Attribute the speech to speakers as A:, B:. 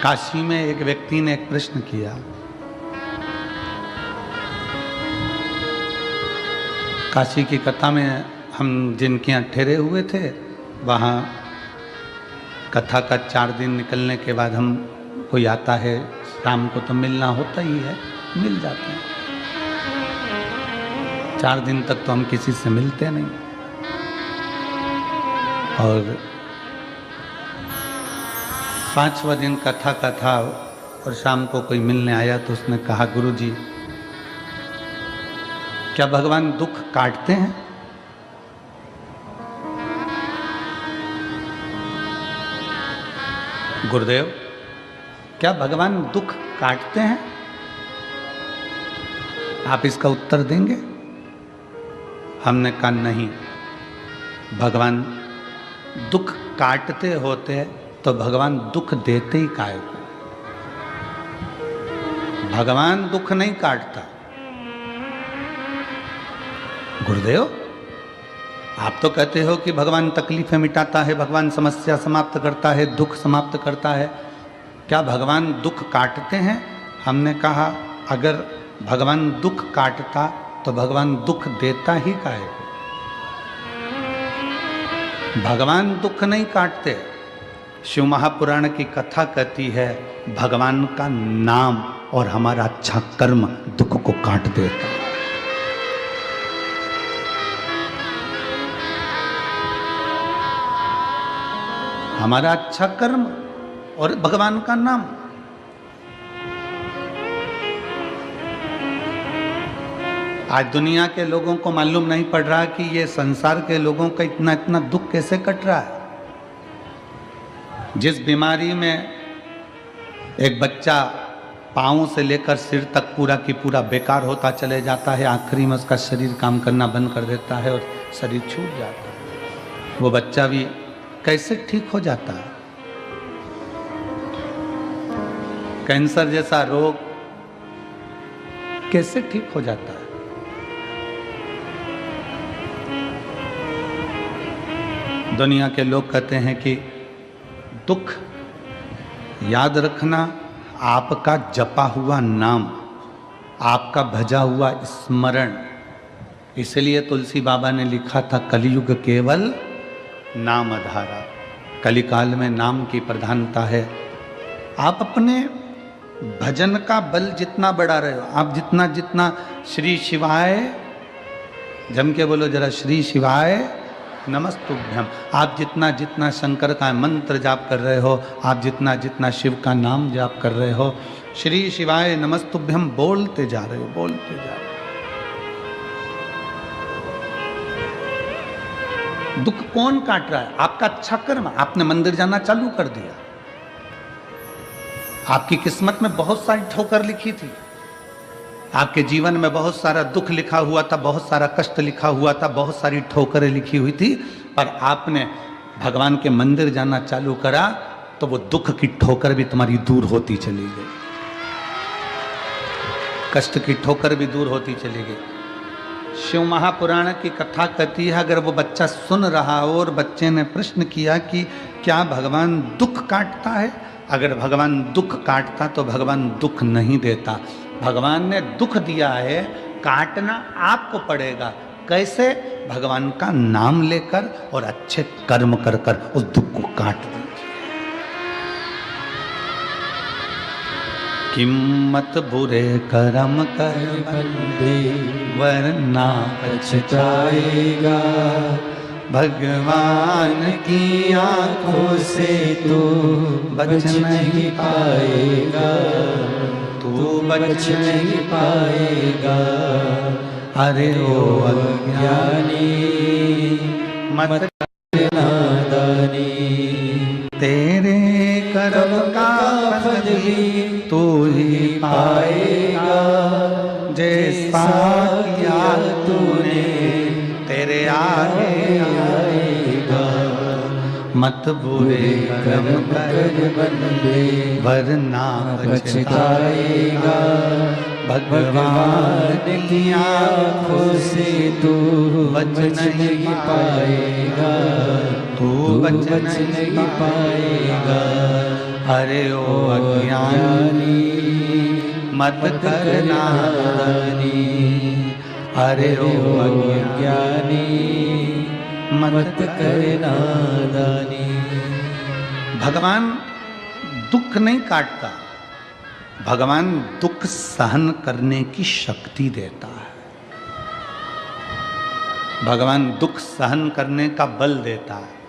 A: काशी में एक व्यक्ति ने एक प्रश्न किया। काशी की कथा में हम जिनके यहाँ ठहरे हुए थे, वहाँ कथा का 4 दिन निकलने के बाद हम कोई आता है, शाम को तो मिलना होता ही है, मिल जाते हैं। 4 दिन तक तो हम किसी से मिलते नहीं। और 5वां दिन कथा का था और शाम को कोई मिलने आया तो उसने कहा, गुरुजी क्या भगवान दुख काटते हैं? गुरुदेव क्या भगवान दुख काटते हैं? आप इसका उत्तर देंगे? हमने कहा नहीं, भगवान दुख काटते होते तो भगवान दुख देते ही काहे को? भगवान दुख नहीं काटता। गुरुदेव आप तो कहते हो कि भगवान तकलीफें मिटाता है, भगवान समस्या समाप्त करता है, दुख समाप्त करता है, क्या भगवान दुख काटते हैं? हमने कहा अगर भगवान दुख काटता तो भगवान दुख देता ही काहे को? भगवान दुख नहीं काटते। शिव महापुराण की कथा कहती है भगवान का नाम और हमारा अच्छा कर्म दुख को काट देता। हमारा अच्छा कर्म और भगवान का नाम। आज दुनिया के लोगों को मालूम नहीं पड़ रहा कि ये संसार के लोगों का इतना इतना दुख कैसे कट रहा है। जिस बीमारी में एक बच्चा पाँव से लेकर सिर तक पूरा की पूरा बेकार होता चले जाता है, आखिरी में उसका शरीर काम करना बंद कर देता है और शरीर छूट जाता है, वो बच्चा भी कैसे ठीक हो जाता है। कैंसर जैसा रोग कैसे ठीक हो जाता है। दुनिया के लोग कहते हैं कि दुख याद रखना आपका जपा हुआ नाम, आपका भजा हुआ स्मरण। इसलिए तुलसी बाबा ने लिखा था कलयुग केवल नाम आधारा। कलिकाल में नाम की प्रधानता है। आप अपने भजन का बल जितना बढ़ा रहे हो, आप जितना जितना श्री शिवाय, जम के बोलो जरा, श्री शिवाय नमस्तुभ्यम, आप जितना जितना शंकर का मंत्र जाप कर रहे हो, आप जितना जितना शिव का नाम जाप कर रहे हो, श्री शिवाय नमस्तुभ्यम बोलते जा रहे हो, बोलते जा रहे हो। दुख कौन काट रहा है? आपका अच्छा कर्म। आपने मंदिर जाना चालू कर दिया, आपकी किस्मत में बहुत सारी ठोकर लिखी थी, आपके जीवन में बहुत सारा दुख लिखा हुआ था, बहुत सारा कष्ट लिखा हुआ था, बहुत सारी ठोकरें लिखी हुई थी, पर आपने भगवान के मंदिर जाना चालू करा तो वो दुख की ठोकर भी तुम्हारी दूर होती चली गई, कष्ट की ठोकर भी दूर होती चली गई। शिव महापुराण की कथा कहती है अगर वो बच्चा सुन रहा हो और बच्चे ने प्रश्न किया कि क्या भगवान दुख काटता है? अगर भगवान दुख काटता तो भगवान दुख नहीं देता। भगवान ने दुख दिया है, काटना आपको पड़ेगा। कैसे? भगवान का नाम लेकर और अच्छे कर्म कर कर उस दुख को काट दीजिए। किम्मत बुरे कर्म कर बंदे वरना पछताएगा, भगवान की आंखों से तू बच नहीं पाएगा, तू बच नहीं पाएगा। अरे ओ अज्ञानी मत नादानी, तेरे कर्म का फल भी तू ही पाएगा, जैसा किया तूने तेरे आगे आएगा। मत बुरे कर्म कर बंदे वरना पछताएगा, भगवान की आँखों से तू बच नहीं पाएगा, तू बच नहीं पाएगा। अरे ओ अज्ञानी मत कर नादानी, अरे ओ अज्ञानी मत कर नादानी। भगवान दुख नहीं काटता, भगवान दुख सहन करने की शक्ति देता है। भगवान दुख सहन करने का बल देता है।